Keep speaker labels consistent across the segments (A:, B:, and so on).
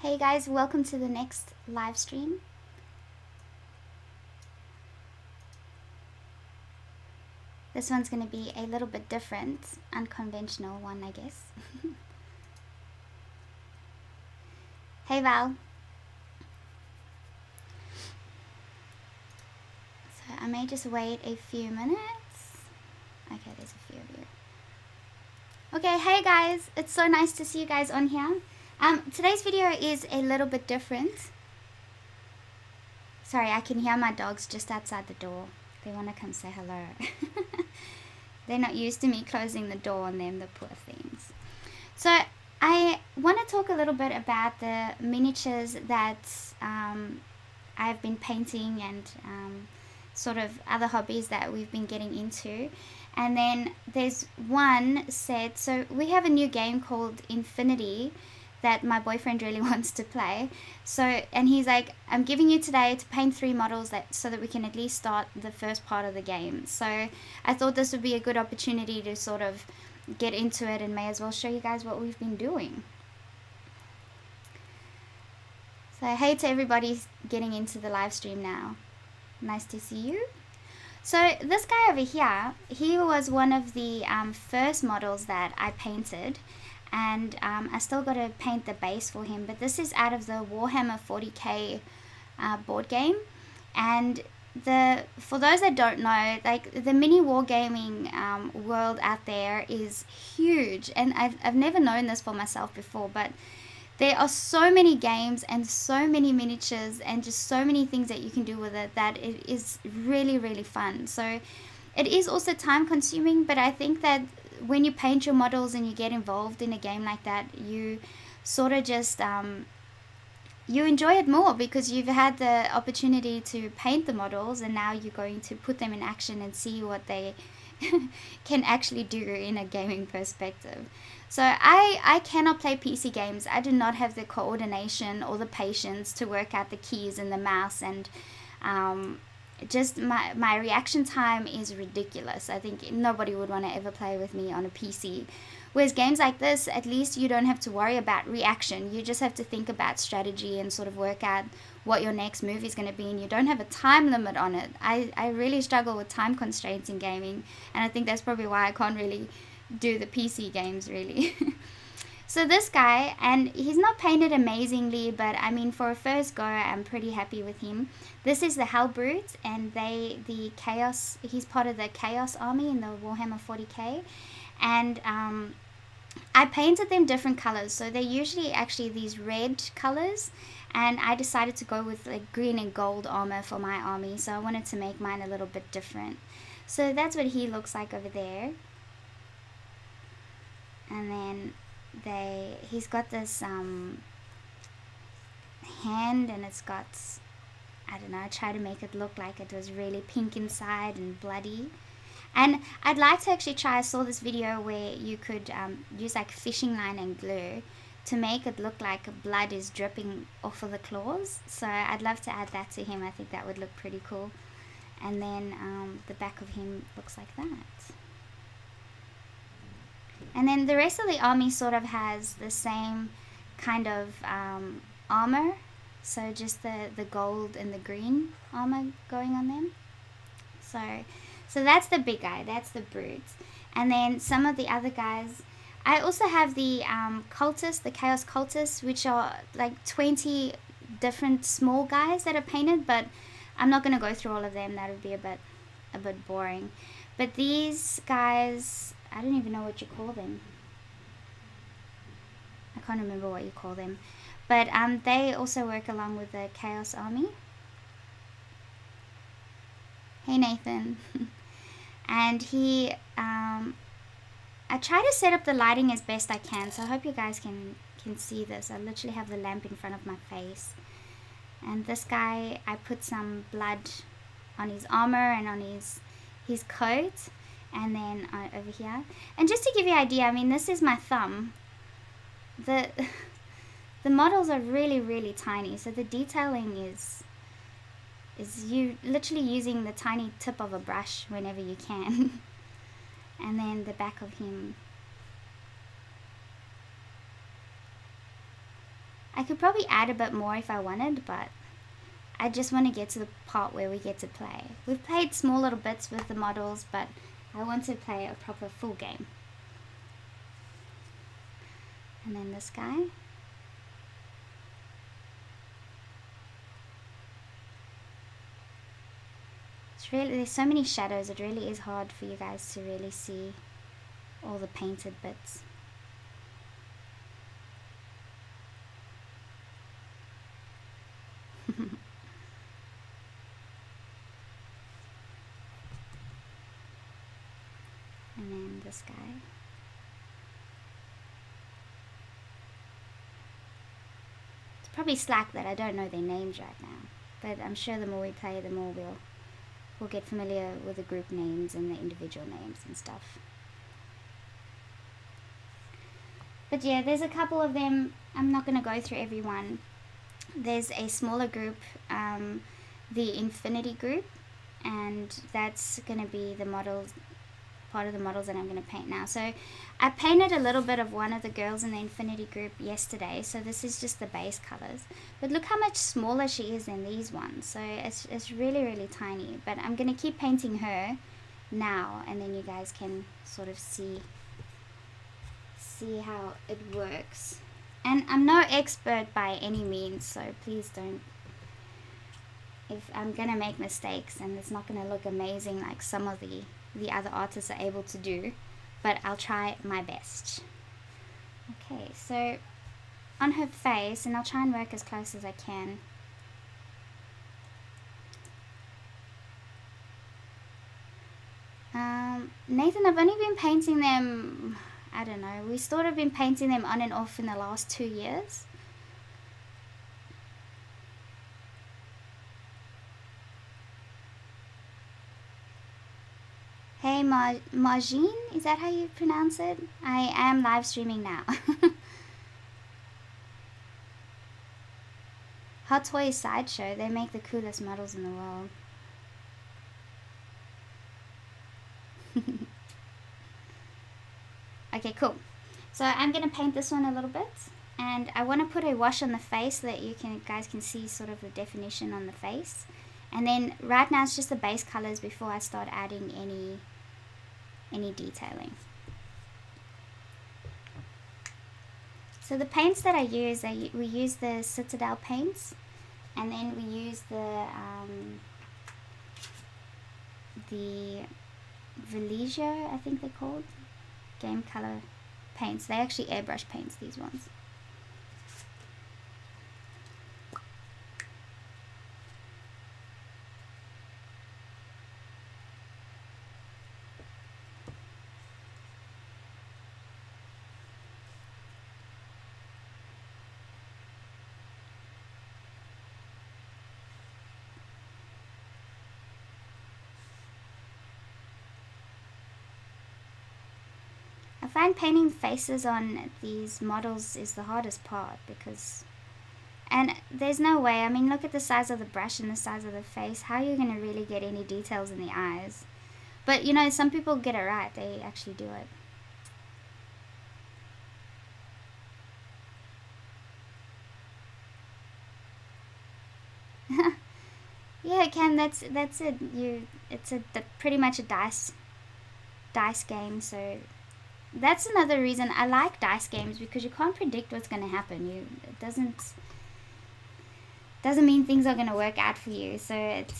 A: Hey guys, welcome to the next live stream. This one's going to be a little bit different, unconventional one, I guess. Hey Val. So I may just wait a few minutes. Okay, there's a few of you. Okay, hey guys, it's so nice to see you guys on here. Today's video is a little bit different. Sorry, I can hear my dogs just outside the door. They want to come say hello. They're not used to me closing the door on them, the poor things. So I want to talk a little bit about the miniatures that I've been painting and sort of other hobbies that we've been getting into. And then there's one set. So we have a new game called Infinity that my boyfriend really wants to play. So, and he's like, I'm giving you today to paint 3 models so that we can at least start the first part of the game. So I thought this would be a good opportunity to sort of get into it and may as well show you guys what we've been doing. So hey to everybody getting into the live stream now. Nice to see you. So this guy over here, he was one of the first models that I painted. And I still got to paint the base for him, but this is out of the Warhammer 40k board game. And for those that don't know, like the mini wargaming world out there is huge, and I've never known this for myself before, but there are so many games and so many miniatures and just so many things that you can do with it that it is really, really fun. So it is also time consuming, but I think that when you paint your models and you get involved in a game like that, you sort of just you enjoy it more because you've had the opportunity to paint the models, and now you're going to put them in action and see what they can actually do in a gaming perspective. So I cannot play PC games. I do not have the coordination or the patience to work out the keys and the mouse, and just my reaction time is ridiculous. I think nobody would want to ever play with me on a PC. Whereas games like this, at least you don't have to worry about reaction. You just have to think about strategy and sort of work out what your next move is going to be, and you don't have a time limit on it. I really struggle with time constraints in gaming, and I think that's probably why I can't really do the PC games really. So this guy, and he's not painted amazingly, but I mean for a first go I'm pretty happy with him. This is the Hellbrute, and he's part of the Chaos Army in the Warhammer 40k, and I painted them different colors. So they're usually actually these red colors, and I decided to go with like green and gold armor for my army, so I wanted to make mine a little bit different. So that's what he looks like over there. And then he's got this hand, and it's got, I don't know, I tried to make it look like it was really pink inside and bloody. And I'd like to actually try, I saw this video where you could use like fishing line and glue to make it look like blood is dripping off of the claws. So I'd love to add that to him. I think that would look pretty cool. And then the back of him looks like that. And then the rest of the army sort of has the same kind of armor. So just the gold and the green armor going on them. So that's the big guy. That's the brute. And then some of the other guys. I also have the cultists, the chaos cultists, which are like 20 different small guys that are painted. But I'm not going to go through all of them. That would be a bit boring. But these guys, I don't even know what you call them. I can't remember what you call them. But they also work along with the Chaos Army. Hey Nathan. And I try to set up the lighting as best I can, so I hope you guys can see this. I literally have the lamp in front of my face. And this guy, I put some blood on his armor and on his coat. And then over here, and just to give you an idea, I mean, this is my thumb. The models are really, really tiny, so the detailing is you literally using the tiny tip of a brush whenever you can. And then the back of him, I could probably add a bit more if I wanted, but I just want to get to the part where we get to play. We've played small little bits with the models, but I want to play a proper full game. And then this guy. It's really, there's so many shadows, it really is hard for you guys to really see all the painted bits. And then this guy. It's probably slack that I don't know their names right now, but I'm sure the more we play, the more we'll get familiar with the group names and the individual names and stuff. But yeah, there's a couple of them. I'm not going to go through every one. There's a smaller group, the Infinity group, and that's going to be the models, part of the models that I'm going to paint now. So I painted a little bit of one of the girls in the Infinity group yesterday, so this is just the base colors. But look how much smaller she is than these ones, so it's really, really tiny. But I'm going to keep painting her now, and then you guys can sort of see how it works. And I'm no expert by any means, so please don't, if I'm gonna make mistakes and it's not gonna look amazing like some of the other artists are able to do, but I'll try my best. Okay, so on her face, and I'll try and work as close as I can. Nathan, I've only been painting them, I don't know, we sort of been painting them on and off in the last 2 years. Hey Margine, is that how you pronounce it? I am live streaming now. Hot Toys Sideshow, they make the coolest models in the world. Okay, cool. So I'm gonna paint this one a little bit, and I want to put a wash on the face so that you guys can see sort of the definition on the face. And then right now it's just the base colors before I start adding any detailing. So the paints that I use, we use the Citadel paints, and then we use the Visagie, I think they're called, game color paints. They actually airbrush paints, these ones. I find painting faces on these models is the hardest part, because, and there's no way, I mean, look at the size of the brush and the size of the face, how are you going to really get any details in the eyes? But you know, some people get it right, they actually do it. Yeah, Cam, that's it. It's pretty much a dice game, so that's another reason I like dice games, because you can't predict what's going to happen. It doesn't mean things are going to work out for you. So and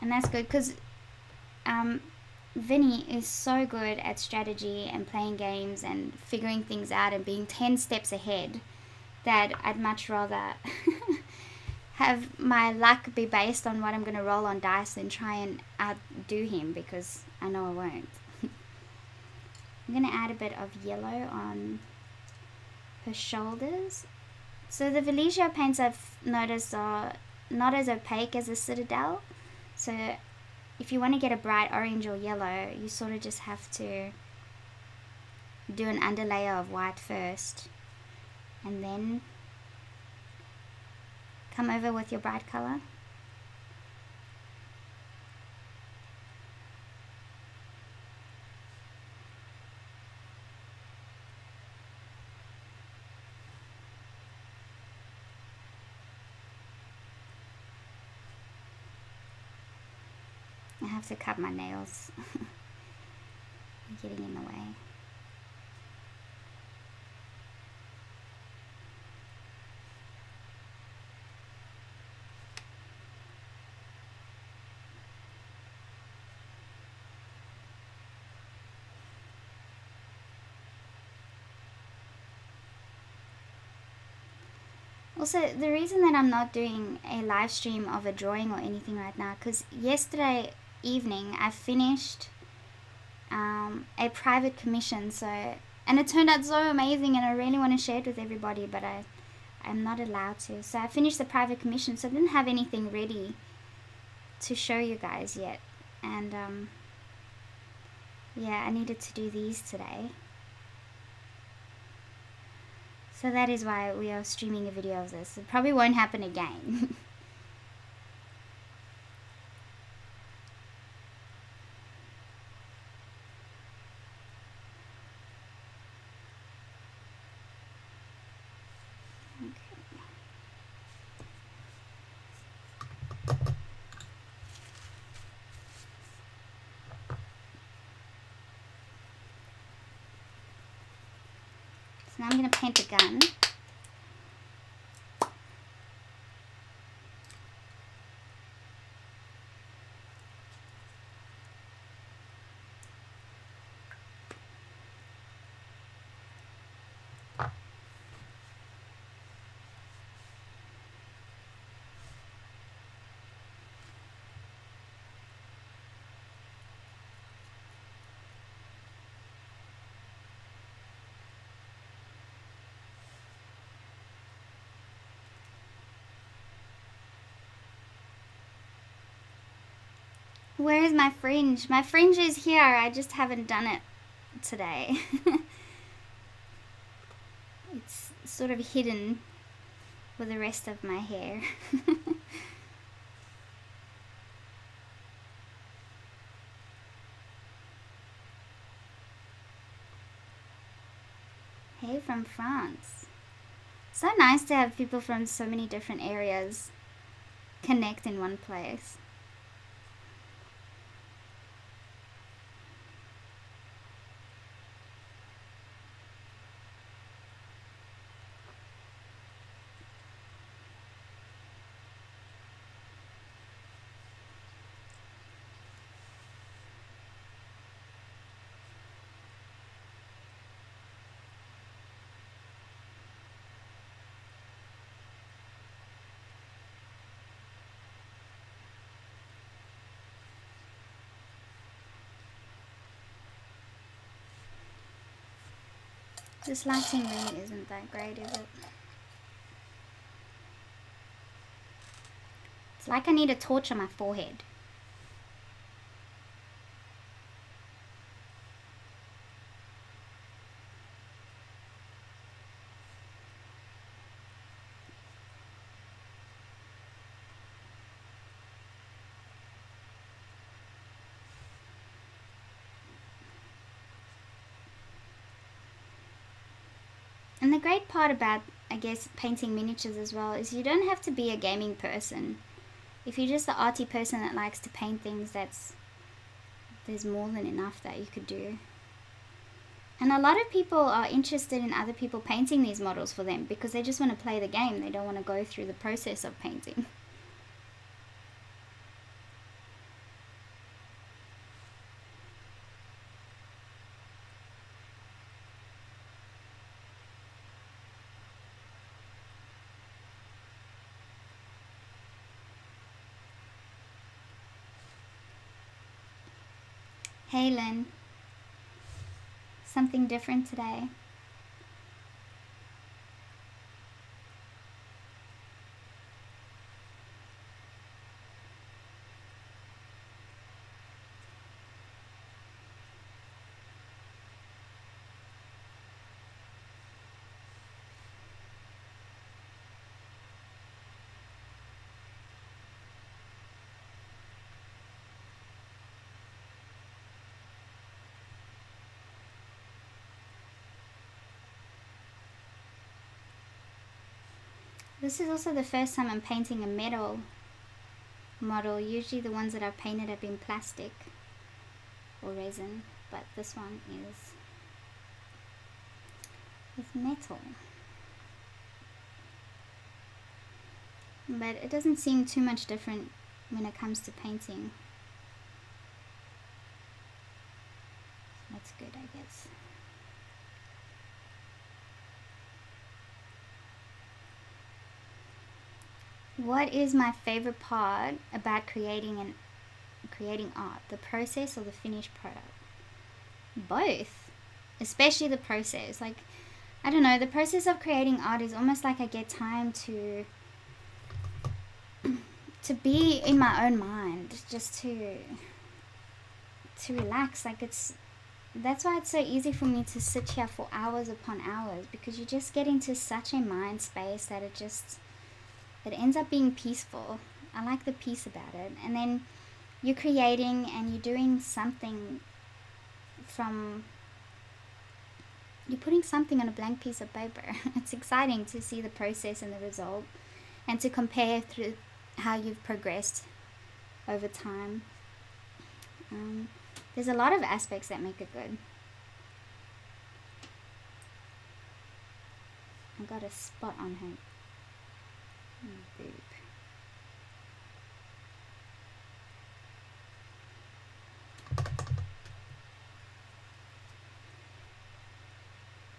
A: that's good, because Vinny is so good at strategy and playing games and figuring things out and being 10 steps ahead, that I'd much rather have my luck be based on what I'm going to roll on dice than try and outdo him, because I know I won't. I'm going to add a bit of yellow on her shoulders. So the Visagie paints I've noticed are not as opaque as the Citadel. So if you want to get a bright orange or yellow, you sort of just have to do an underlayer of white first, and then come over with your bright color. have to cut my nails. They're getting in the way. Also, the reason that I'm not doing a live stream of a drawing or anything right now, because yesterday evening I finished a private commission, and it turned out so amazing, and I really want to share it with everybody, but I'm not allowed to. So I finished the private commission, so I didn't have anything ready to show you guys yet, and yeah, I needed to do these today. So that is why we are streaming a video of this. It probably won't happen again. So now I'm going to paint the gun. Where is my fringe? My fringe is here. I just haven't done it today. It's sort of hidden with the rest of my hair. Hey, from France. So nice to have people from so many different areas connect in one place. This lighting really isn't that great, is it? It's like I need a torch on my forehead. And the great part about, I guess, painting miniatures as well is you don't have to be a gaming person. If you're just the arty person that likes to paint things, there's more than enough that you could do. And a lot of people are interested in other people painting these models for them because they just want to play the game. They don't want to go through the process of painting. Hey Lynn, something different today. This is also the first time I'm painting a metal model. Usually the ones that I've painted have been plastic or resin, but this one is with metal. But it doesn't seem too much different when it comes to painting. That's good, I guess. What is my favorite part about creating art? The process or the finished product? Both. Especially the process. Like, I don't know, the process of creating art is almost like I get time to be in my own mind, just to relax. Like, that's why it's so easy for me to sit here for hours upon hours, because you just get into such a mind space that it ends up being peaceful. I like the peace about it. And then you're creating and you're doing something you're putting something on a blank piece of paper. It's exciting to see the process and the result, and to compare through how you've progressed over time. There's a lot of aspects that make it good. I got a spot on her boob.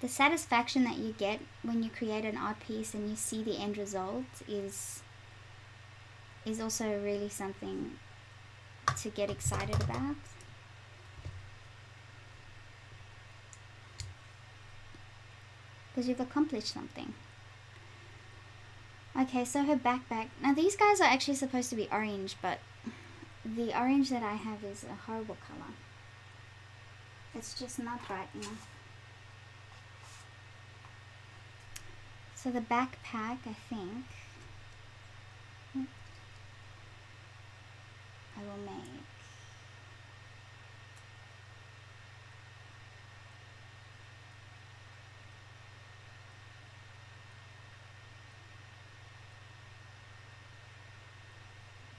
A: The satisfaction that you get when you create an art piece and you see the end result is also really something to get excited about. Because you've accomplished something. Okay, so her backpack. Now these guys are actually supposed to be orange, but the orange that I have is a horrible color. It's just not bright enough. So the backpack, I think, I will make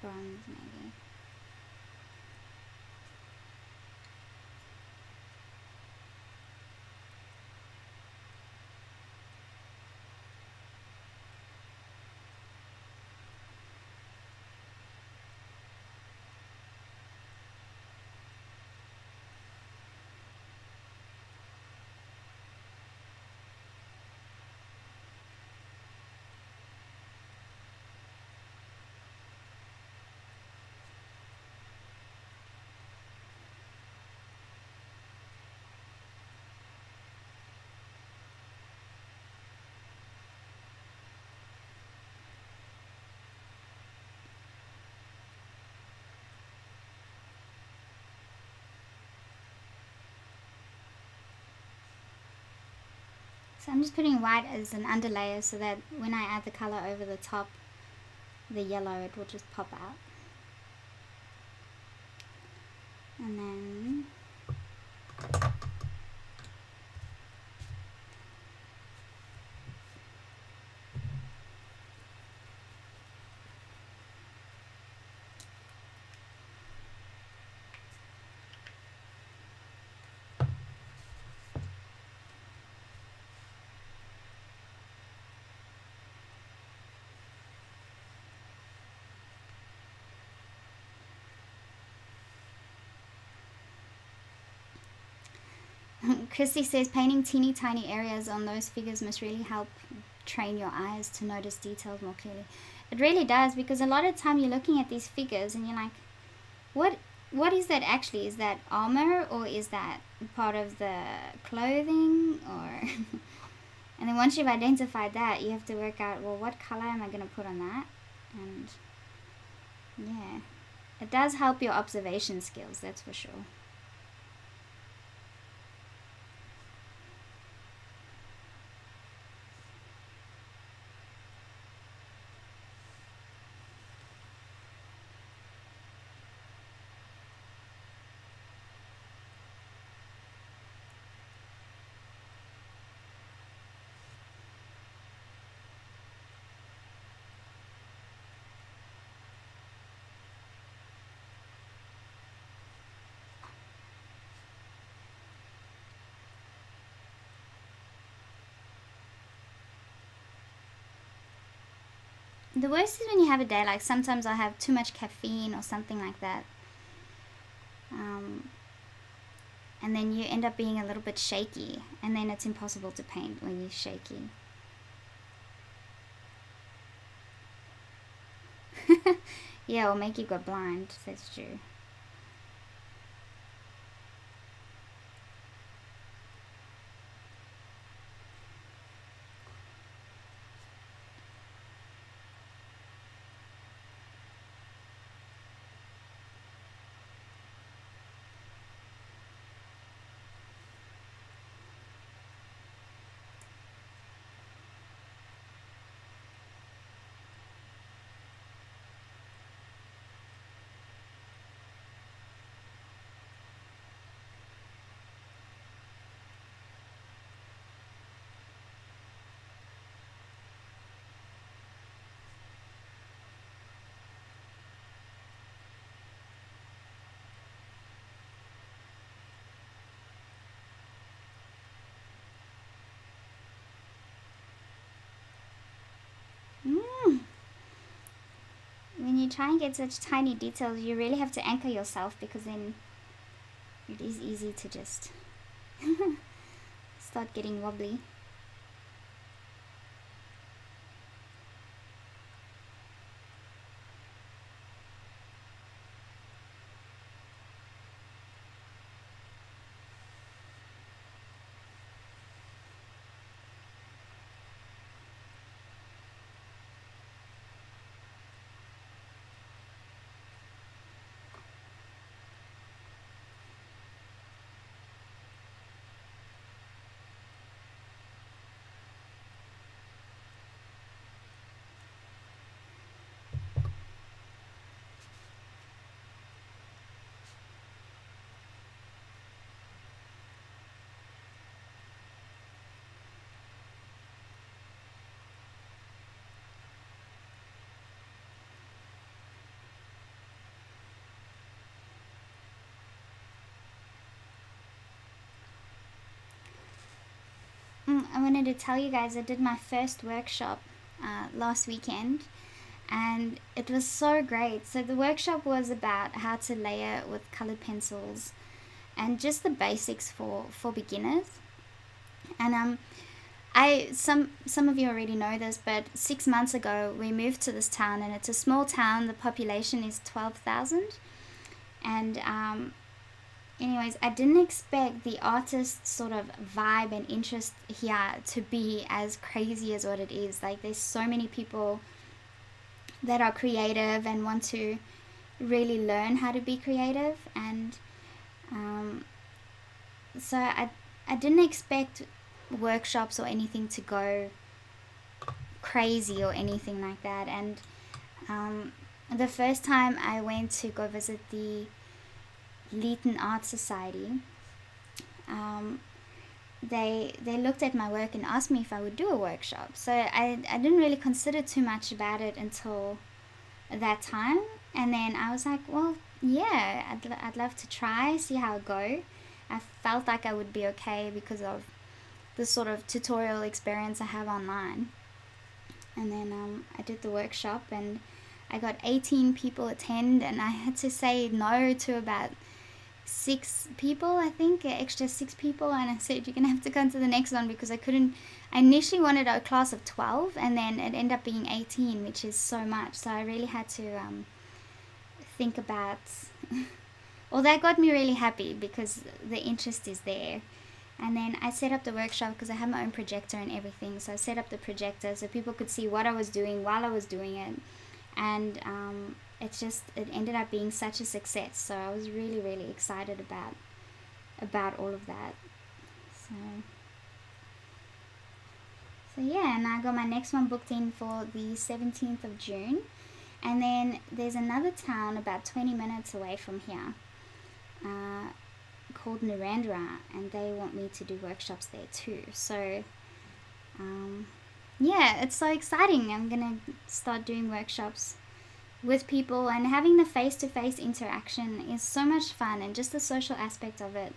A: bronze, maybe. So I'm just putting white as an underlayer so that when I add the color over the top, the yellow, it will just pop out. And then Christy says painting teeny tiny areas on those figures must really help train your eyes to notice details more clearly. It really does, because a lot of time you're looking at these figures and you're like, what is that actually? Is that armor, or is that part of the clothing? Or and then once you've identified that, you have to work out, well, what color am I going to put on that? And yeah, it does help your observation skills, that's for sure. the worst is when you have a day like sometimes I have too much caffeine or something like that, and then you end up being a little bit shaky, and then it's impossible to paint when you're shaky. Yeah, it'll make you go blind, that's true. When you try and get such tiny details, you really have to anchor yourself, because then it is easy to just start getting wobbly. I wanted to tell you guys I did my first workshop last weekend, and it was so great. So the workshop was about how to layer with colored pencils and just the basics for beginners. And some of you already know this, but 6 months ago we moved to this town, and it's a small town. The population is 12,000, and anyways, I didn't expect the artist sort of vibe and interest here to be as crazy as what it is. Like, there's so many people that are creative and want to really learn how to be creative, and so I didn't expect workshops or anything to go crazy or anything like that. And the first time I went to go visit the Leeton Art Society, they looked at my work and asked me if I would do a workshop. So I didn't really consider too much about it until that time, and then I was like, well, yeah, I'd love to try, see how it go. I felt like I would be okay because of the sort of tutorial experience I have online. And then I did the workshop, and I got 18 people attend, and I had to say no to about 6 people, I think, extra 6 people, and I said, you're gonna have to come to the next one, because I initially wanted a class of 12, and then it ended up being 18, which is so much. So I really had to think about well, that got me really happy because the interest is there. And then I set up the workshop because I have my own projector and everything. So I set up the projector so people could see what I was doing while I was doing it. And it ended up being such a success. So I was really, really excited about all of that. So yeah, and I got my next one booked in for the 17th of June. And then there's another town about 20 minutes away from here called Narendra, and they want me to do workshops there too. So yeah, it's so exciting. I'm gonna start doing workshops with people, and having the face-to-face interaction is so much fun, and just the social aspect of it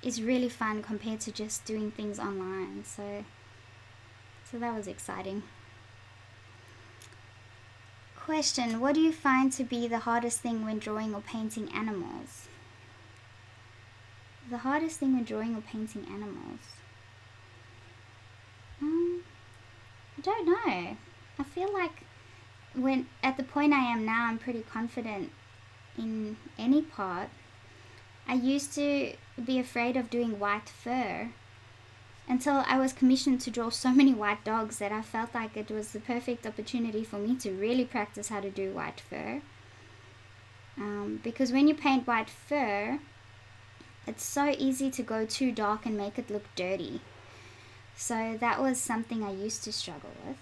A: is really fun compared to just doing things online. So that was exciting. Question: what do you find to be the hardest thing when drawing or painting animals? The hardest thing when drawing or painting animals? I don't know. I feel like when at the point I am now, I'm pretty confident in any part. I used to be afraid of doing white fur until I was commissioned to draw so many white dogs that I felt like it was the perfect opportunity for me to really practice how to do white fur. Because when you paint white fur, it's so easy to go too dark and make it look dirty. So that was something I used to struggle with.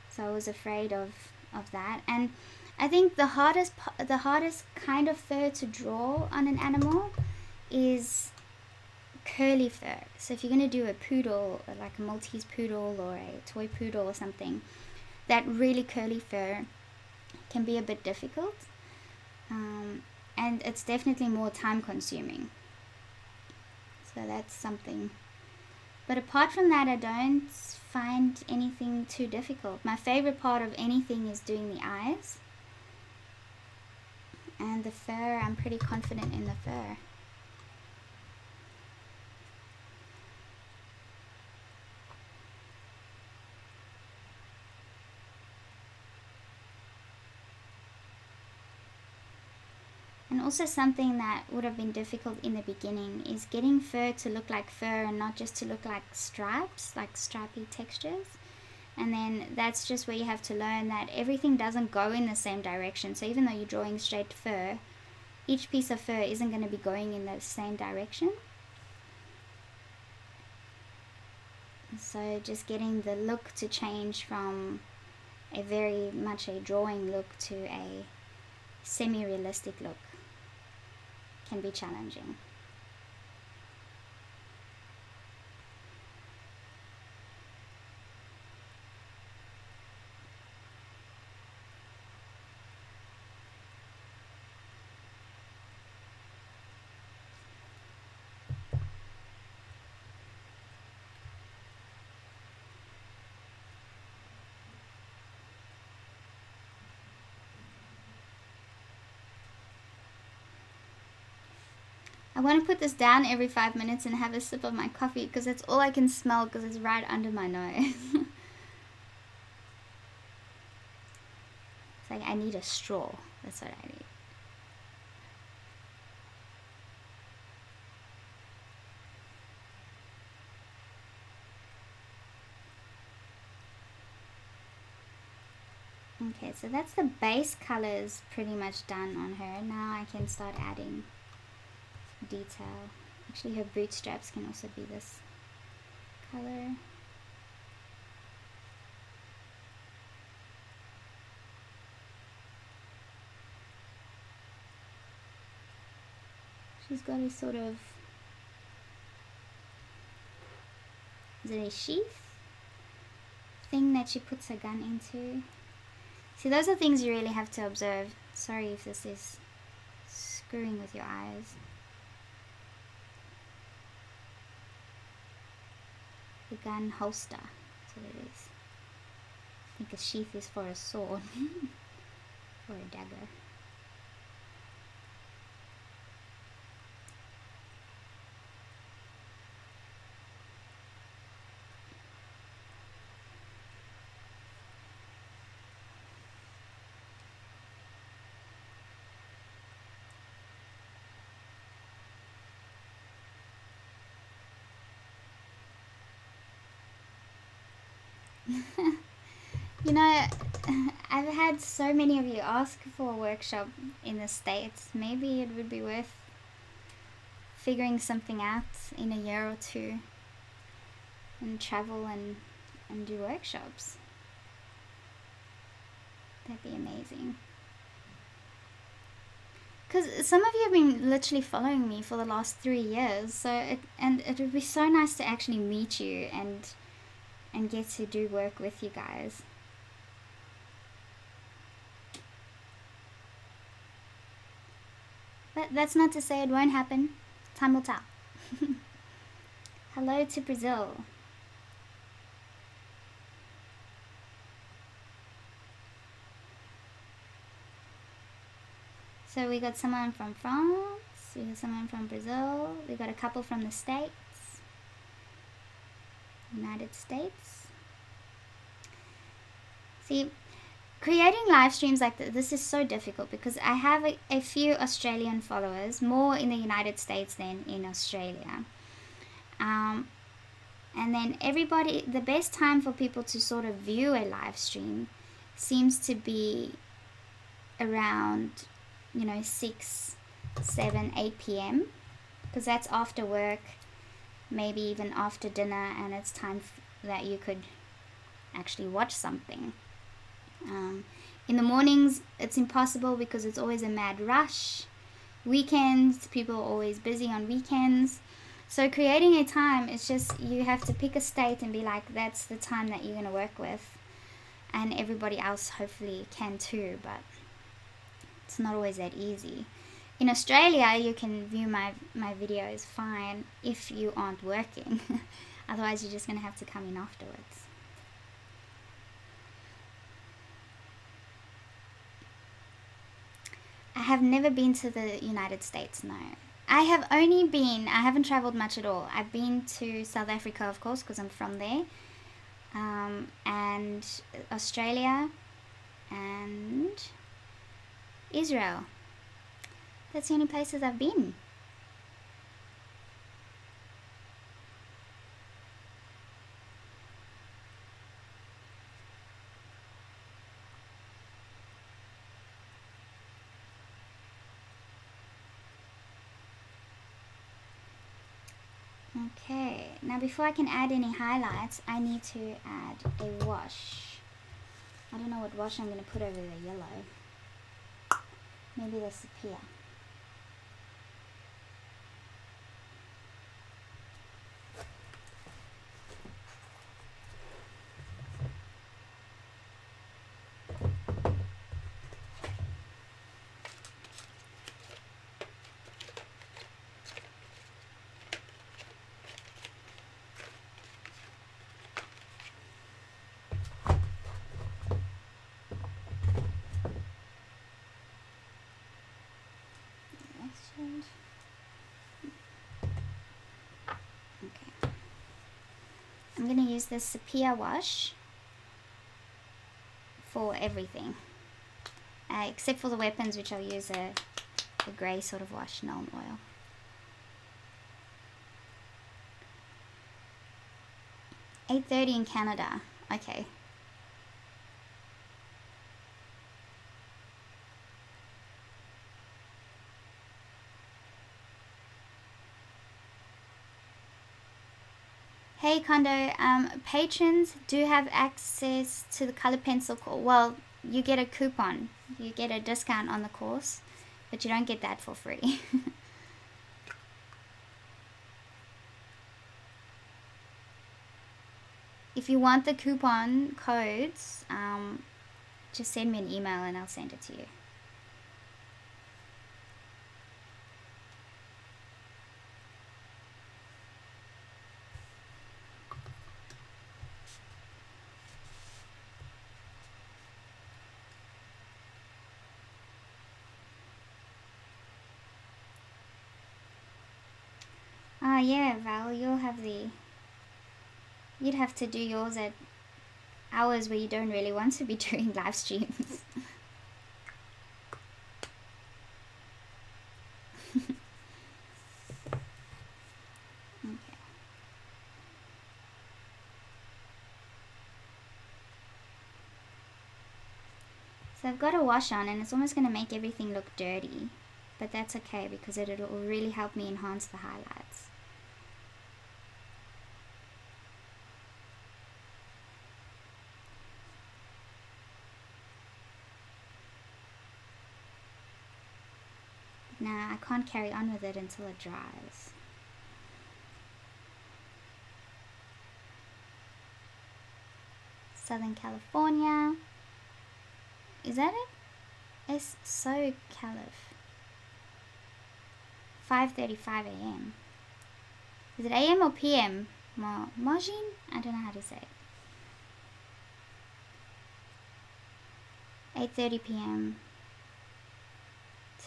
A: So I was afraid of that. And I think the hardest kind of fur to draw on an animal is curly fur. So if you're going to do a poodle, like a Maltese poodle or a toy poodle or something, that really curly fur can be a bit difficult. And it's definitely more time consuming. So that's something. But apart from that, I don't find anything too difficult. My favorite part of anything is doing the eyes. And the fur, I'm pretty confident in the fur. And also something that would have been difficult in the beginning is getting fur to look like fur and not just to look like stripes, like stripy textures. And then that's just where you have to learn that everything doesn't go in the same direction. So even though you're drawing straight fur, each piece of fur isn't going to be going in the same direction. So just getting the look to change from a very much a drawing look to a semi-realistic look can be challenging. I want to put this down every 5 minutes and have a sip of my coffee because that's all I can smell because it's right under my nose. It's like I need a straw. That's what I need. Okay, so that's the base colors pretty much done on her. Now I can start adding detail. Actually, her bootstraps can also be this color. She's got a sort of, is it a sheath thing that she puts her gun into? See, those are things you really have to observe. Sorry if this is screwing with your eyes. The gun holster, that's what it is. I think a sheath is for a sword or a dagger. You know, I've had so many of you ask for a workshop in the States. Maybe it would be worth figuring something out in a year or two and travel and do workshops. That'd be amazing. Because some of you have been literally following me for the last 3 years, so it would be so nice to actually meet you and get to do work with you guys. But that's not to say it won't happen. Time will tell. Hello to Brazil. So we got someone from France, we got someone from Brazil, we got a couple from the States, United States. See, creating live streams like this is so difficult because I have a few Australian followers, more in the United States than in Australia. And then everybody, the best time for people to sort of view a live stream seems to be around, 6, 7, 8 p.m. because that's after work, maybe even after dinner, and it's time that you could actually watch something. In the mornings, it's impossible because it's always a mad rush. Weekends, people are always busy on weekends. So creating a time, it's just you have to pick a state and be like, that's the time that you're going to work with. And everybody else hopefully can too, but it's not always that easy. In Australia, you can view my videos fine if you aren't working. Otherwise, you're just going to have to come in afterwards. I have never been to the United States, no. I haven't traveled much at all. I've been to South Africa, of course, because I'm from there. And Australia and Israel. That's the only places I've been. Okay, now before I can add any highlights, I need to add a wash. I don't know what wash I'm going to put over the yellow. Maybe the sepia. Okay. I'm going to use this sepia wash for everything, except for the weapons, which I'll use a grey sort of wash, Nuln Oil. $8.30 in Canada. Okay. Hey Kondo, patrons do have access to the color pencil course. Well, you get a coupon. You get a discount on the course, but you don't get that for free. If you want the coupon codes, just send me an email and I'll send it to you. Oh yeah, Val, you'd have to do yours at hours where you don't really want to be doing live streams. Okay. So I've got a wash on and it's almost going to make everything look dirty, but that's okay because it'll really help me enhance the highlights. Now I can't carry on with it until it dries. Southern California. Is that it? It's so Calif. 5:35 a.m. Is it a.m. or p.m.? Majin? I don't know how to say it. 8:30 p.m.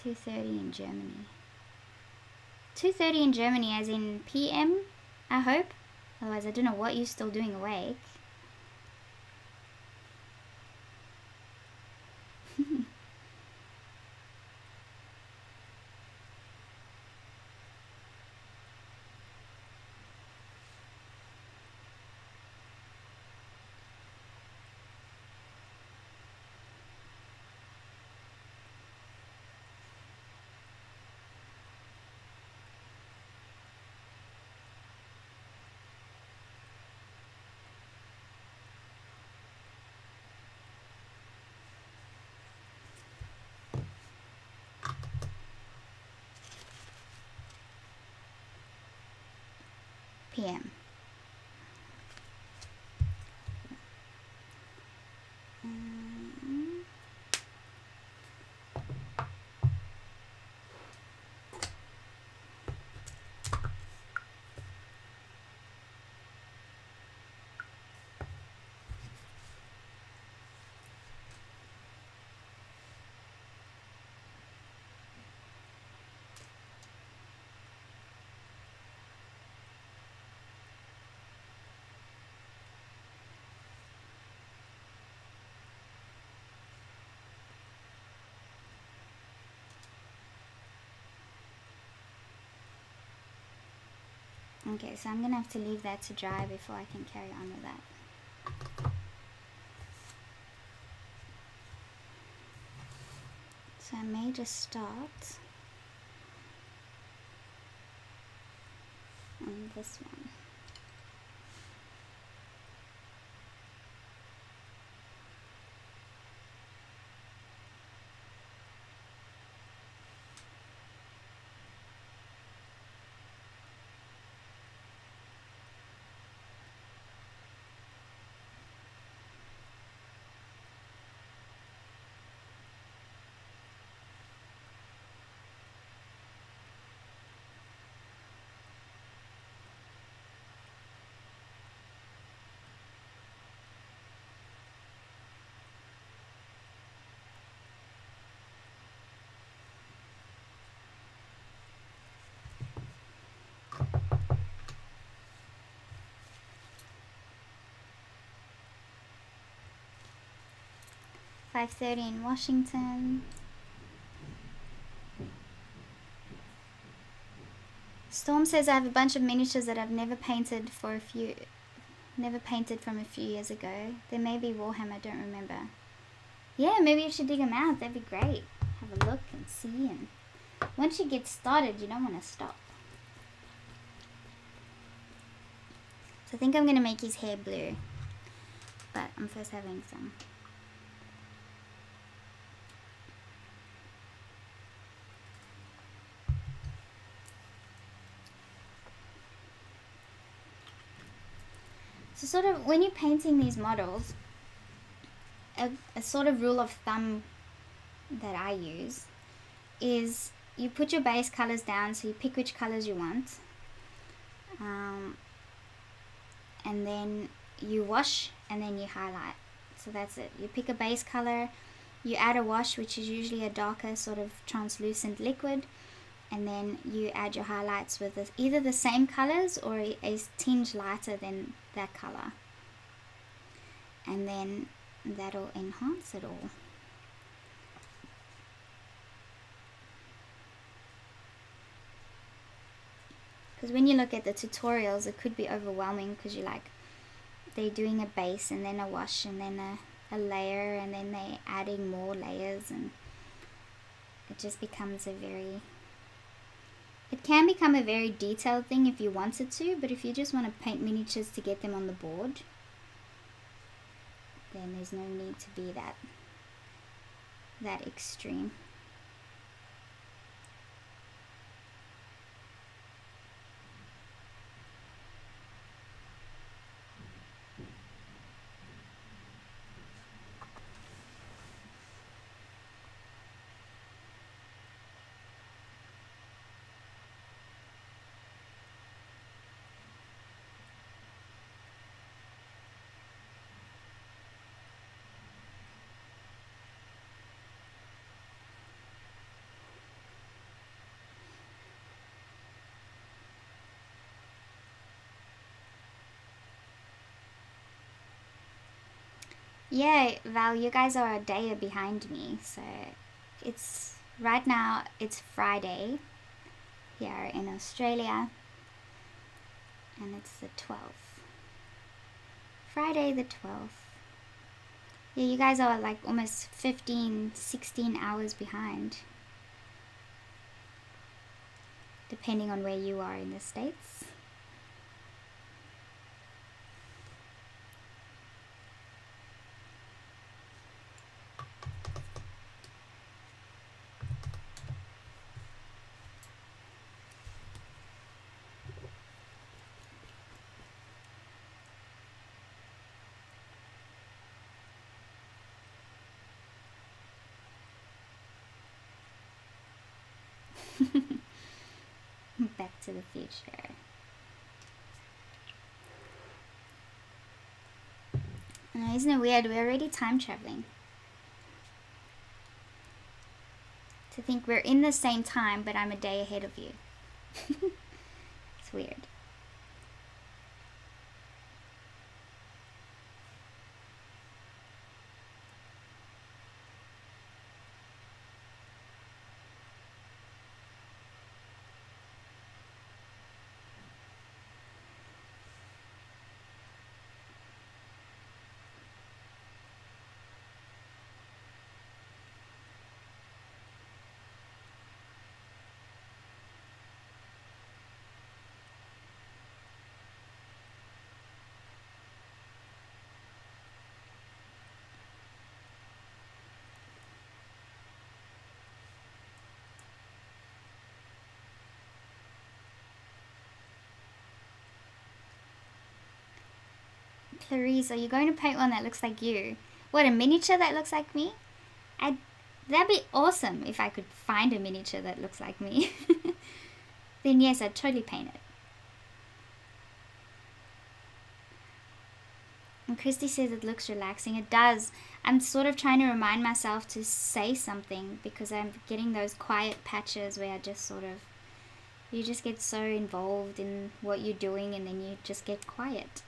A: 2:30 in Germany. 2:30 in Germany as in PM, I hope. Otherwise I don't know what you're still doing awake. PM. 'Okay, so I'm gonna have to leave that to dry before I can carry on with that. So I may just start on this one. $5:30 in Washington. Storm says I have a bunch of miniatures that I've never painted from a few years ago. They may be Warhammer, I don't remember. Yeah, maybe you should dig them out. That'd be great. Have a look and see. And once you get started, you don't want to stop. So I think I'm gonna make his hair blue, but I'm first having some. So sort of when you're painting these models, a sort of rule of thumb that I use is you put your base colors down, so you pick which colors you want, and then you wash and then you highlight. So that's it. You pick a base color, you add a wash, which is usually a darker sort of translucent liquid, and then you add your highlights with either the same colors or a tinge lighter than that color, and then that'll enhance it all. Because when you look at the tutorials, it could be overwhelming because you're like, they're doing a base and then a wash and then a layer and then they're adding more layers, and it just becomes it can become a very detailed thing if you wanted to, but if you just want to paint miniatures to get them on the board, then there's no need to be that extreme. Yeah, Val, you guys are a day behind me. So it's right now, it's Friday here in Australia, and it's the 12th. Friday the 12th. Yeah, you guys are like almost 15, 16 hours behind, depending on where you are in the States. Back to the Future. Isn't it weird? We're already time traveling. To think we're in the same time, but I'm a day ahead of you. It's weird. Clarice, are you going to paint one that looks like you? What, a miniature that looks like me? That'd be awesome if I could find a miniature that looks like me. Then yes, I'd totally paint it. And Christy says it looks relaxing. It does. I'm sort of trying to remind myself to say something, because I'm getting those quiet patches where I just sort of, you just get so involved in what you're doing and then you just get quiet.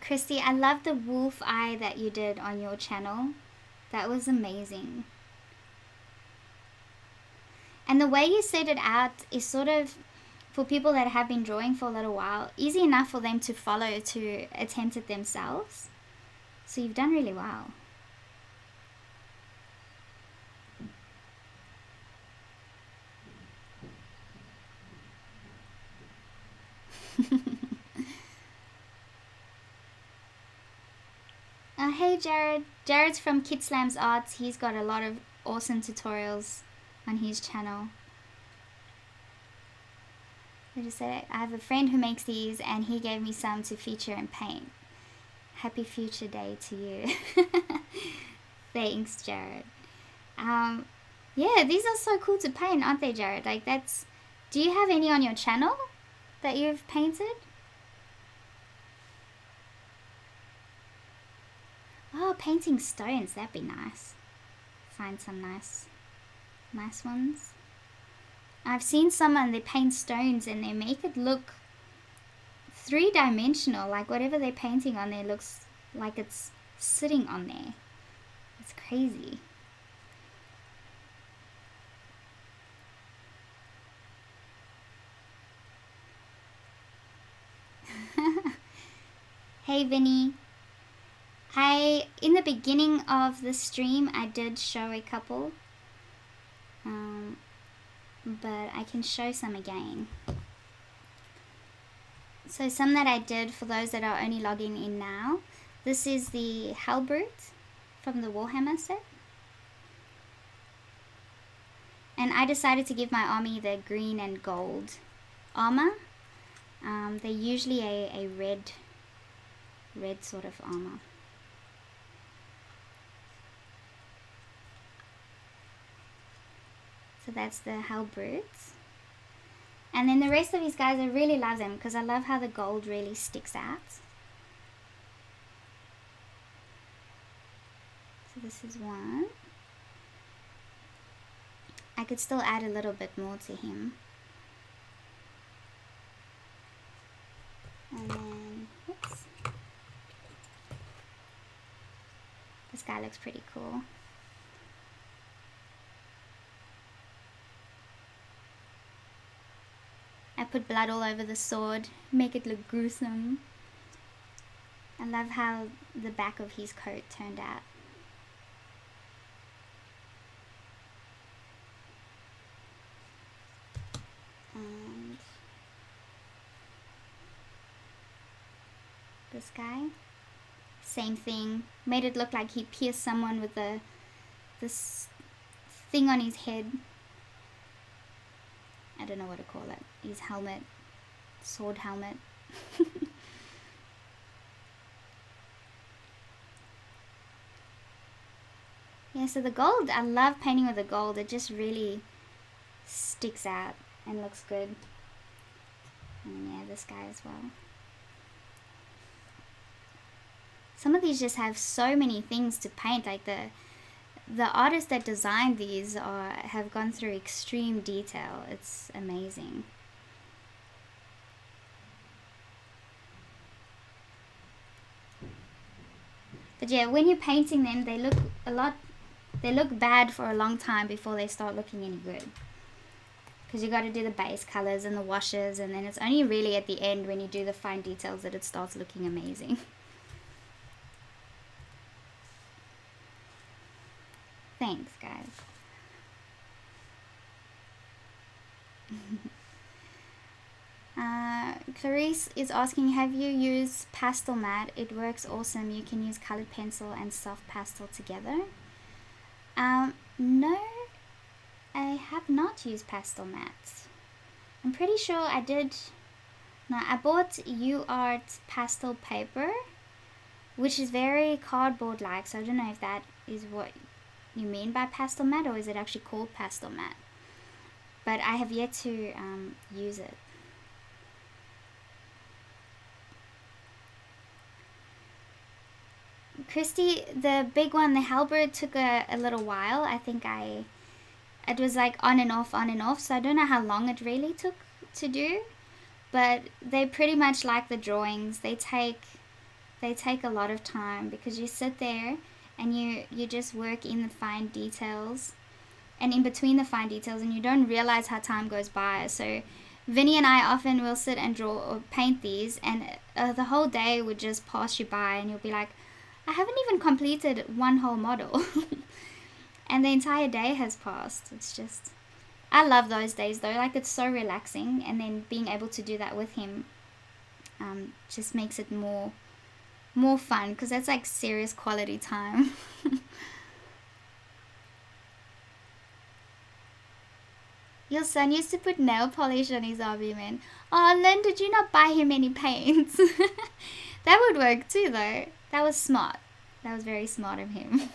A: Christy, I love the wolf eye that you did on your channel. That was amazing. And the way you set it out is sort of, for people that have been drawing for a little while, easy enough for them to follow, to attempt it themselves. So you've done really well. Hey Jared. Jared's from Kid Slams Arts. He's got a lot of awesome tutorials on his channel. I just said, I have a friend who makes these and he gave me some to feature and paint. Happy Future Day to you. Thanks, Jared. Yeah, these are so cool to paint, aren't they, Jared? Like, that's... Do you have any on your channel that you've painted? Oh, painting stones, that'd be nice. Find some nice ones. I've seen someone, they paint stones and they make it look three-dimensional. Like whatever they're painting on there looks like it's sitting on there. It's crazy. Hey Vinny. In the beginning of the stream, I did show a couple, but I can show some again. So some that I did for those that are only logging in now. This is the halberd from the Warhammer set. And I decided to give my army the green and gold armor. They're usually a red sort of armor. So that's the halberds. And then the rest of these guys, I really love them because I love how the gold really sticks out. So this is one. I could still add a little bit more to him. And then, oops. This guy looks pretty cool. I put blood all over the sword, make it look gruesome. I love how the back of his coat turned out. And this guy, same thing. Made it look like he pierced someone with this thing on his head. I don't know what to call it. His helmet, sword helmet. Yeah, so the gold, I love painting with the gold. It just really sticks out and looks good. And yeah, this guy as well. Some of these just have so many things to paint. Like the artists that designed these have gone through extreme detail. It's amazing. But yeah, when you're painting them, they look bad for a long time before they start looking any good. Because you got to do the base colors and the washes, and then it's only really at the end when you do the fine details that it starts looking amazing. Thanks, guys. Clarice is asking, have you used pastel mat? It works awesome. You can use colored pencil and soft pastel together. No, I have not used pastel mats. I'm pretty sure I did. No, I bought UArt pastel paper, which is very cardboard like, so I don't know if that is what you mean by pastel mat, or is it actually called pastel mat? But I have yet to use it. Christy, the big one, the halberd, took a little while. I think it was like on and off, so I don't know how long it really took to do. But they pretty much like the drawings. They take a lot of time because you sit there and you just work in the fine details and in between the fine details, and you don't realize how time goes by. So Vinny and I often will sit and draw or paint these, and the whole day would just pass you by, and you'll be like, I haven't even completed one whole model. And the entire day has passed. It's just, I love those days though. Like, it's so relaxing, and then being able to do that with him just makes it more fun, because that's like serious quality time. Your son used to put nail polish on his RV, Oh, Lynn, did you not buy him any paints? That would work too though. That was smart. That was very smart of him.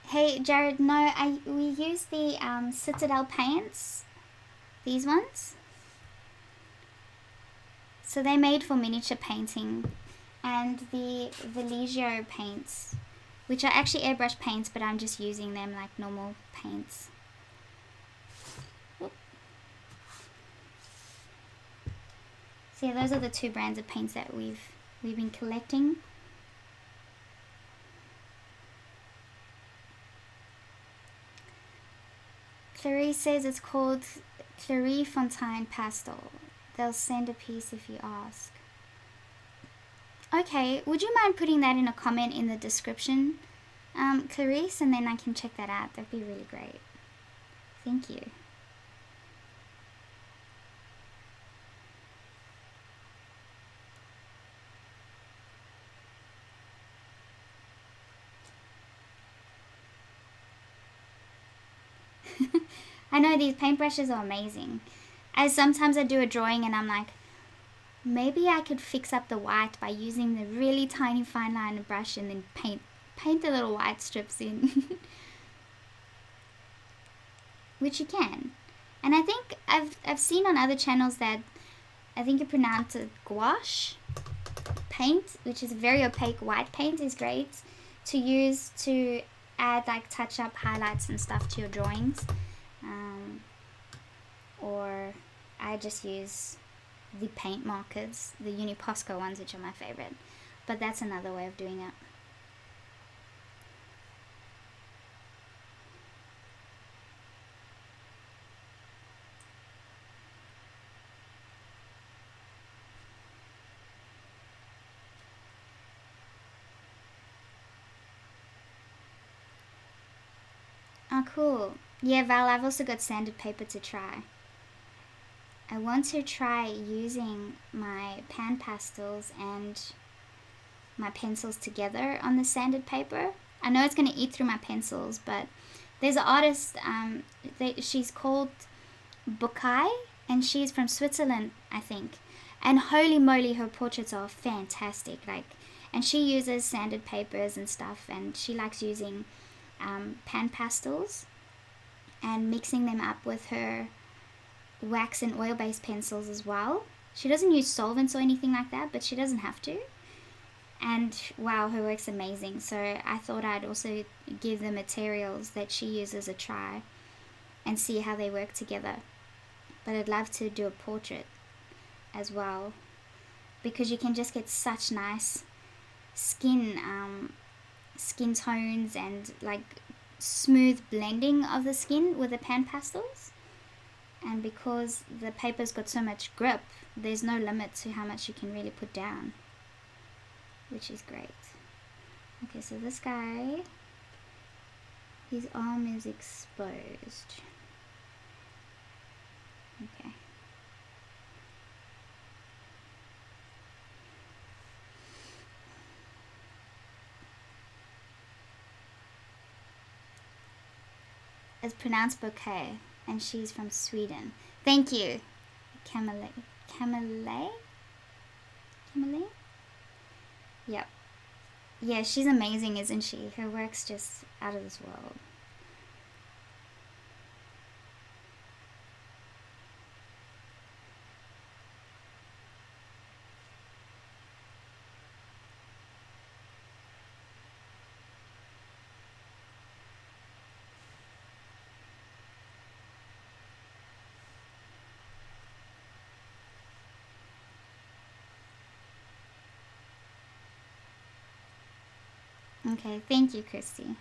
A: Hey Jared, no, we use the Citadel paints, these ones. So they're made for miniature painting. And the Visagie paints, which are actually airbrush paints, but I'm just using them like normal paints. Oop. So yeah, those are the two brands of paints that we've been collecting. Clarice says it's called Clarice Fontaine Pastel. They'll send a piece if you ask. Okay, would you mind putting that in a comment in the description, Clarice, and then I can check that out. That'd be really great. Thank you. I know these paintbrushes are amazing. Sometimes I do a drawing and I'm like, maybe I could fix up the white by using the really tiny fine liner brush and then paint the little white strips in. Which you can. And I think I've seen on other channels that I think you pronounce it gouache paint, which is a very opaque white paint, is great to use to add like touch up highlights and stuff to your drawings. Or I just use the paint markers, the Uniposco ones, which are my favorite, but that's another way of doing it. Oh cool. Yeah, Val, I've also got sanded paper to try. I want to try using my pan pastels and my pencils together on the sanded paper. I know it's going to eat through my pencils, but there's an artist, she's called Bukai, and she's from Switzerland, I think. And holy moly, her portraits are fantastic. And she uses sanded papers and stuff, and she likes using pan pastels and mixing them up with her wax and oil-based pencils as well. She doesn't use solvents or anything like that, but she doesn't have to. And wow, her work's amazing. So I thought I'd also give the materials that she uses a try and see how they work together. But I'd love to do a portrait as well, because you can just get such nice skin tones and like smooth blending of the skin with the pan pastels. And because the paper's got so much grip, there's no limit to how much you can really put down, which is great. Okay, so this guy, his arm is exposed. Okay. It's pronounced bouquet, and she's from Sweden. Thank you. Camille? Yep. Yeah, she's amazing, isn't she? Her work's just out of this world. Okay, thank you, Christy.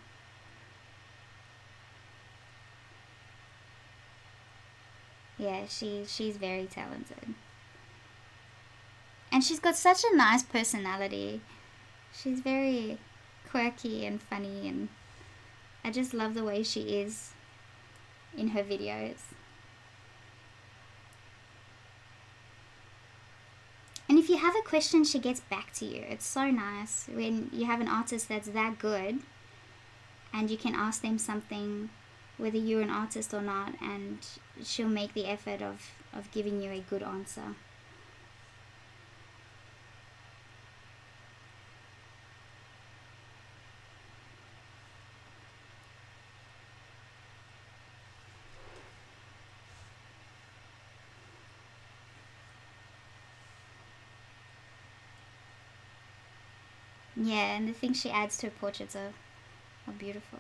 A: Yeah, she's very talented. And she's got such a nice personality. She's very quirky and funny, and I just love the way she is in her videos. And if you have a question, she gets back to you. It's so nice when you have an artist that's that good and you can ask them something, whether you're an artist or not, and she'll make the effort of giving you a good answer. Yeah, and the things she adds to her portraits are beautiful.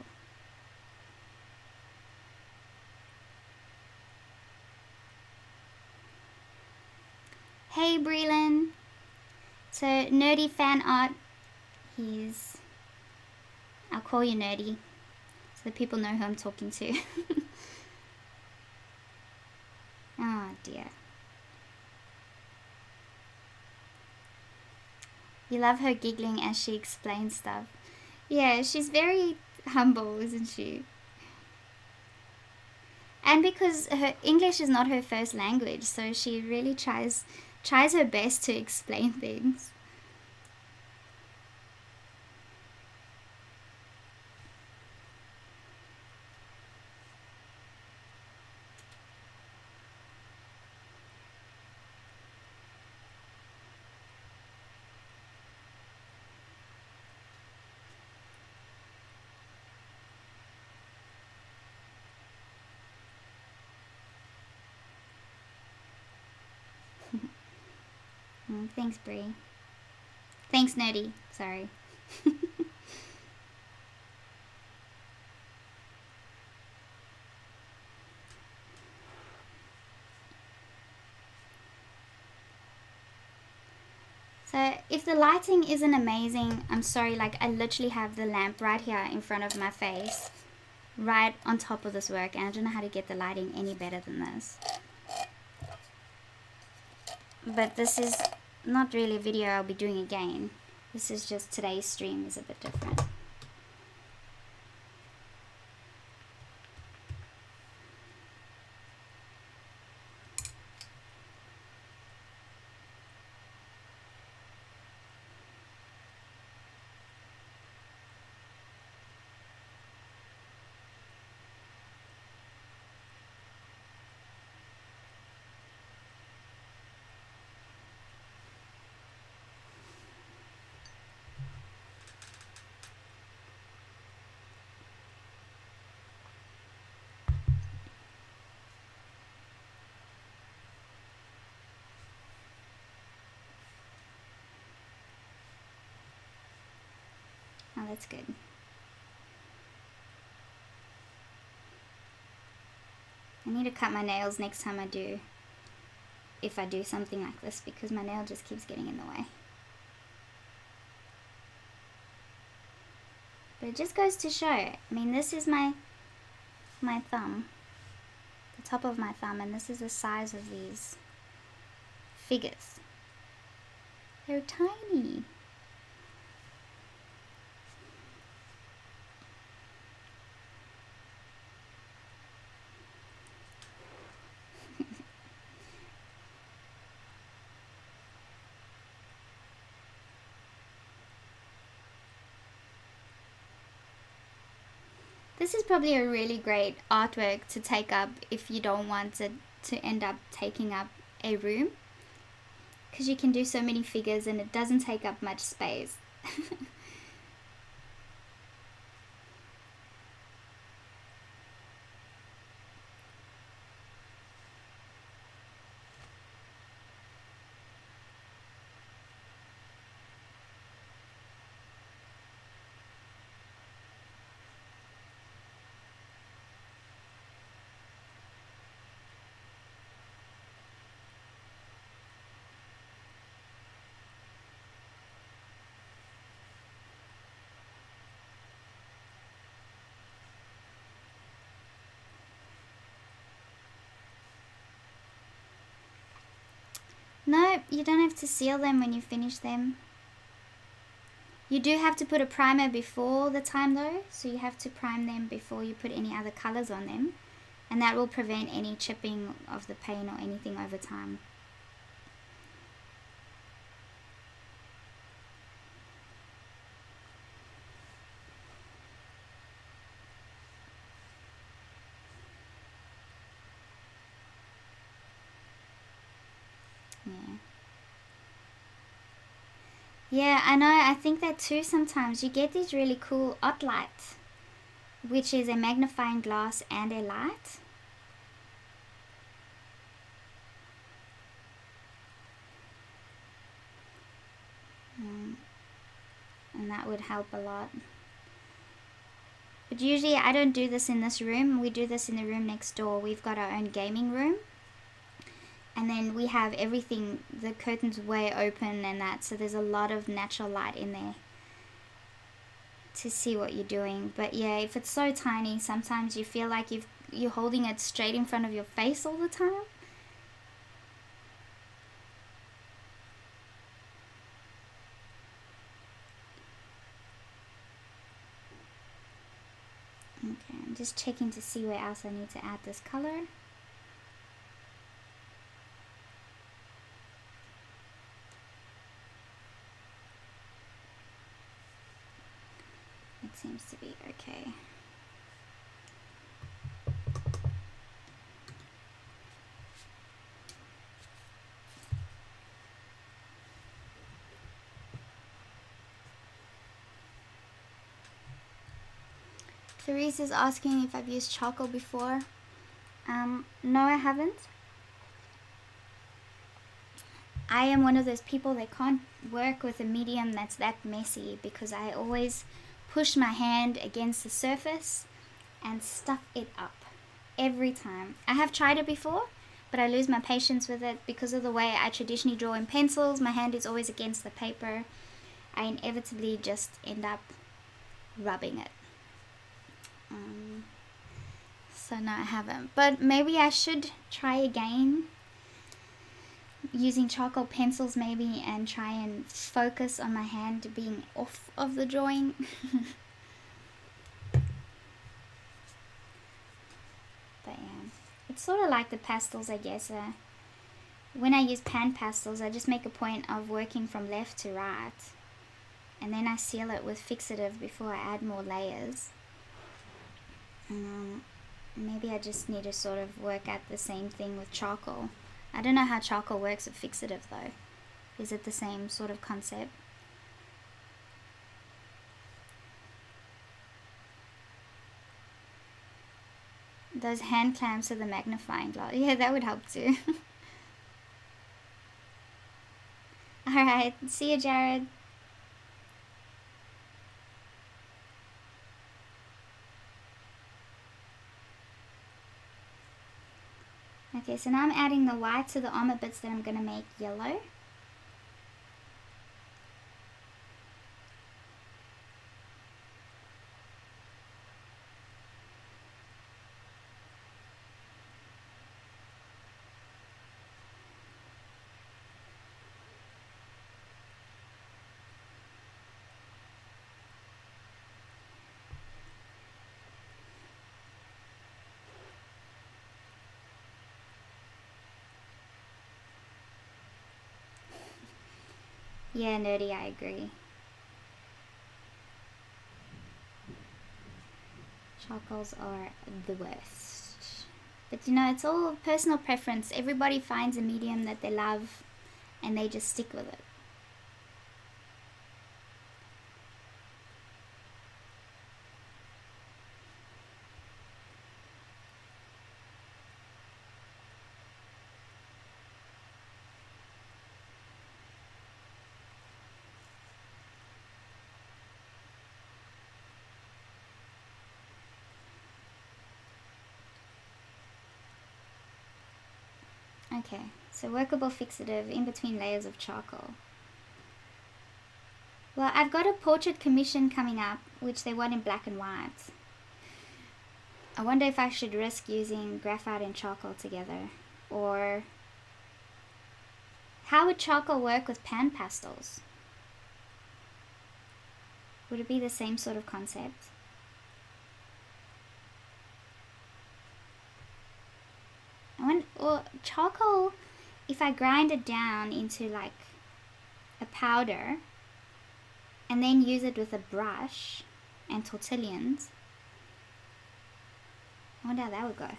A: Hey Breland. So Nerdy Fan Art, I'll call you Nerdy so that people know who I'm talking to. Oh dear. You love her giggling as she explains stuff. Yeah, she's very humble, isn't she? And because her English is not her first language, so she really tries her best to explain things. Thanks, Brie. Thanks, Nerdy. Sorry. So if the lighting isn't amazing, I'm sorry, like I literally have the lamp right here in front of my face, right on top of this work, and I don't know how to get the lighting any better than this. But this is not really a video I'll be doing again. This is just today's stream is a bit different. Oh, that's good. I need to cut my nails next time I do, if I do something like this, because my nail just keeps getting in the way. But it just goes to show, I mean, this is my thumb, the top of my thumb, and this is the size of these figures. They're tiny. This is probably a really great artwork to take up if you don't want it to end up taking up a room, because you can do so many figures and it doesn't take up much space. No, you don't have to seal them when you finish them. You do have to put a primer before the time though, so you have to prime them before you put any other colors on them, and that will prevent any chipping of the paint or anything over time. Yeah, I know. I think that too sometimes. You get these really cool art lights, which is a magnifying glass and a light. and that would help a lot. But usually I don't do this in this room. We do this in the room next door. We've got our own gaming room. And then we have everything, the curtains way open and that. So there's a lot of natural light in there to see what you're doing. But yeah, if it's so tiny, sometimes you feel like you're holding it straight in front of your face all the time. Okay, I'm just checking to see where else I need to add this color. It seems to be okay. Therese is asking if I've used charcoal before. No, I haven't. I am one of those people that can't work with a medium that's that messy because I always push my hand against the surface and stuff it up every time. I have tried it before, but I lose my patience with it because of the way I traditionally draw in pencils. My hand is always against the paper. I inevitably just end up rubbing it. So no, I haven't. But maybe I should try again using charcoal pencils maybe and try and focus on my hand being off of the drawing. But yeah, it's sort of like the pastels, I guess. When I use pan pastels, I just make a point of working from left to right, and then I seal it with fixative before I add more layers. Maybe I just need to sort of work at the same thing with charcoal. I don't know how charcoal works with fixative though. Is it the same sort of concept? Those hand clamps are the magnifying glass. Yeah, that would help too. Alright, see you, Jared. Okay, so now I'm adding the white to the armor bits that I'm going to make yellow. Yeah, nerdy, I agree. Charcoals are the worst. But you know, it's all personal preference. Everybody finds a medium that they love and they just stick with it. Okay, so workable fixative in between layers of charcoal. Well, I've got a portrait commission coming up, which they want in black and white. I wonder if I should risk using graphite and charcoal together, or how would charcoal work with pan pastels? Would it be the same sort of concept? Or charcoal, if I grind it down into like a powder and then use it with a brush and tortillons, I wonder how that would go.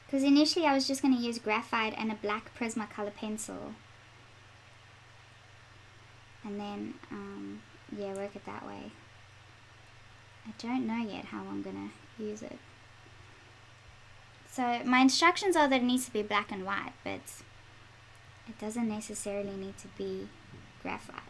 A: Because initially I was just going to use graphite and a black Prismacolor pencil and then yeah, work it that way. I don't know yet how I'm gonna use it. So my instructions are that it needs to be black and white, but it doesn't necessarily need to be graphite.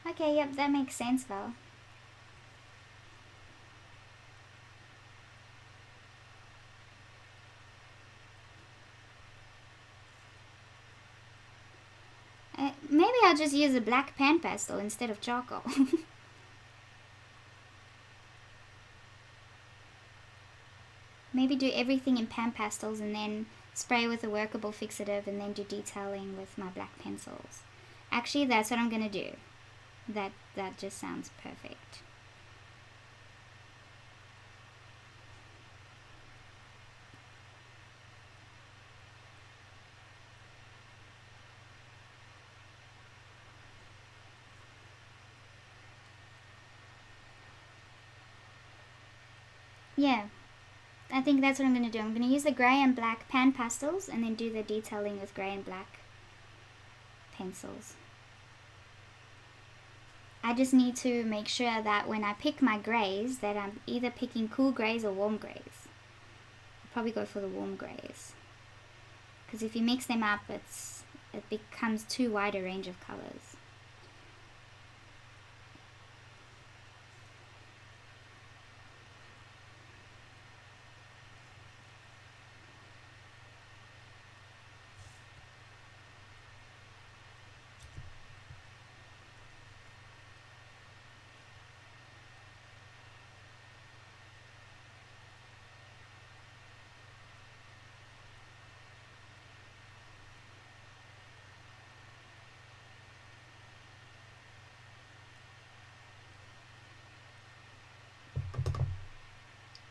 A: Okay, yep, that makes sense, Val. Maybe I'll just use a black pan pastel instead of charcoal. Maybe do everything in pan pastels and then spray with a workable fixative and then do detailing with my black pencils. Actually, that's what I'm going to do. That just sounds perfect. Yeah, I think that's what I'm going to do. I'm going to use the grey and black pan pastels and then do the detailing with grey and black pencils. I just need to make sure that when I pick my greys that I'm either picking cool greys or warm greys. I'll probably go for the warm greys, because if you mix them up it becomes too wide a range of colors.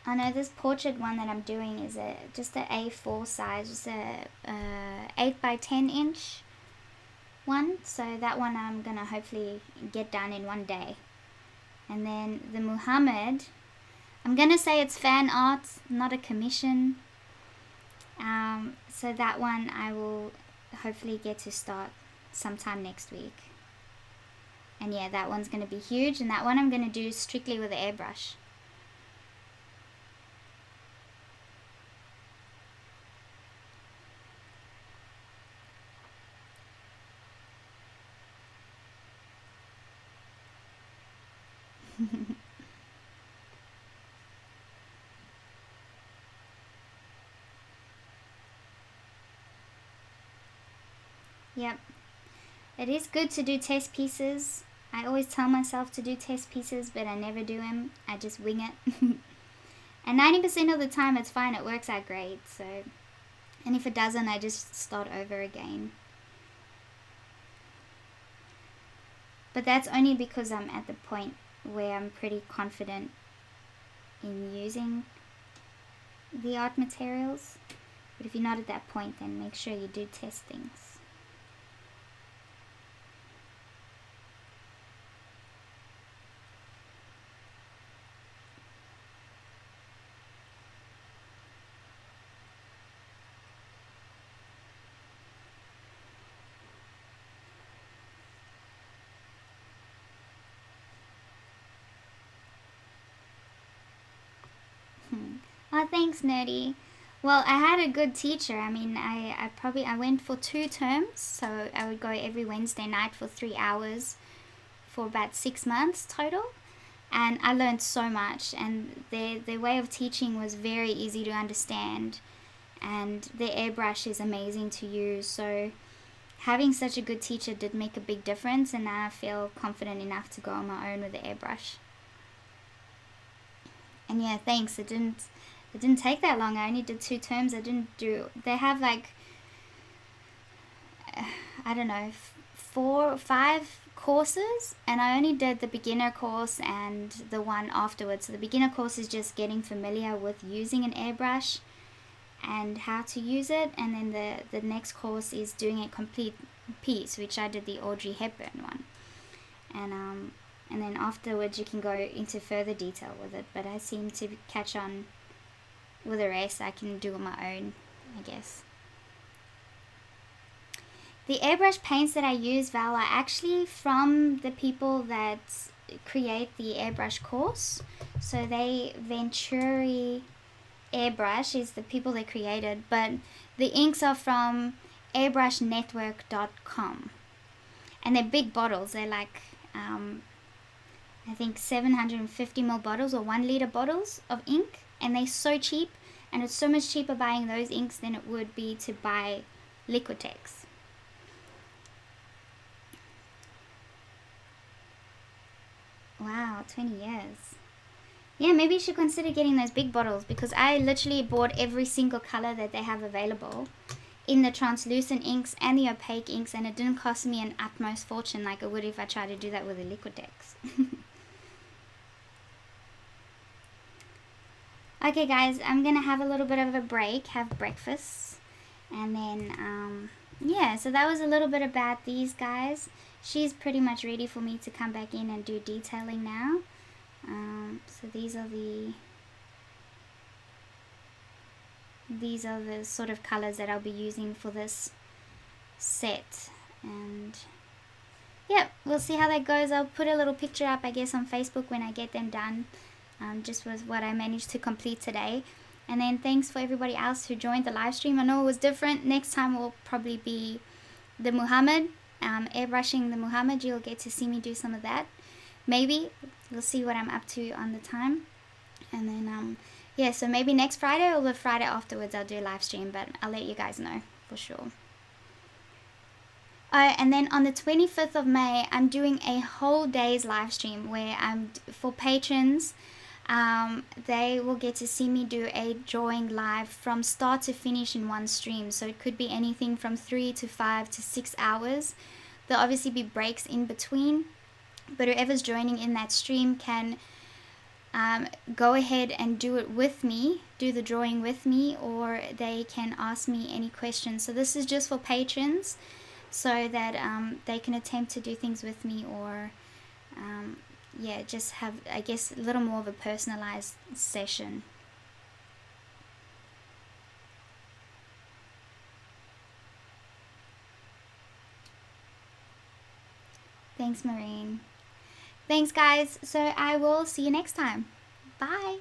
A: I know this portrait one that I'm doing is just a A4 size, just a 8 by 10 inch one. So that one I'm gonna hopefully get done in one day. And then the Muhammad, I'm gonna say it's fan art, not a commission. So that one I will hopefully get to start sometime next week. And yeah, that one's gonna be huge, and that one I'm gonna do strictly with the airbrush. Yep. It is good to do test pieces. I always tell myself to do test pieces, but I never do them. I just wing it. And 90% of the time it's fine. It works out great. So, and if it doesn't, I just start over again. But that's only because I'm at the point where I'm pretty confident in using the art materials. But if you're not at that point, then make sure you do test things. Oh, thanks, Nerdy. Well, I had a good teacher. I mean, I went for 2 terms, so I would go every Wednesday night for 3 hours for about 6 months total, and I learned so much. And their way of teaching was very easy to understand, and their airbrush is amazing to use. So having such a good teacher did make a big difference, and now I feel confident enough to go on my own with the airbrush. And yeah, thanks. It didn't take that long. I only did 2 terms. They have like, I don't know, 4 or 5 courses, and I only did the beginner course and the one afterwards. So the beginner course is just getting familiar with using an airbrush and how to use it, and then the next course is doing a complete piece, which I did the Audrey Hepburn one, and then afterwards you can go into further detail with it, but I seem to catch on with the rest. I can do on my own, I guess. The airbrush paints that I use, Val, are actually from the people that create the airbrush course. So Venturi Airbrush is the people that created, but the inks are from airbrushNetwork.com, and they're big bottles. They're like I think 750 ml bottles or 1 liter bottles of ink, and they're so cheap, and it's so much cheaper buying those inks than it would be to buy Liquitex. Wow, 20 years. Yeah, maybe you should consider getting those big bottles, because I literally bought every single color that they have available in the translucent inks and the opaque inks, and it didn't cost me an utmost fortune like it would if I tried to do that with a Liquitex. Okay guys, I'm gonna have a little bit of a break, have breakfast, and then yeah, so that was a little bit about these guys. She's pretty much ready for me to come back in and do detailing now. So these are the sort of colors that I'll be using for this set, and yeah, we'll see how that goes. I'll put a little picture up, I guess, on Facebook when I get them done, just with what I managed to complete today. And then thanks for everybody else who joined the live stream. I know it was different. Next time will probably be the Muhammad, airbrushing the Muhammad. You'll get to see me do some of that. Maybe. We'll see what I'm up to on the time. And then, yeah, so maybe next Friday or the Friday afterwards I'll do a live stream, but I'll let you guys know for sure. And then on the 25th of May, I'm doing a whole day's live stream where for patrons, they will get to see me do a drawing live from start to finish in one stream. So it could be anything from 3 to 5 to 6 hours. There'll obviously be breaks in between, but whoever's joining in that stream can go ahead and do it with me, do the drawing with me, or they can ask me any questions. So this is just for patrons, so that they can attempt to do things with me, or yeah, just have, I guess, a little more of a personalized session. Thanks, Maureen. Thanks, guys. So I will see you next time. Bye.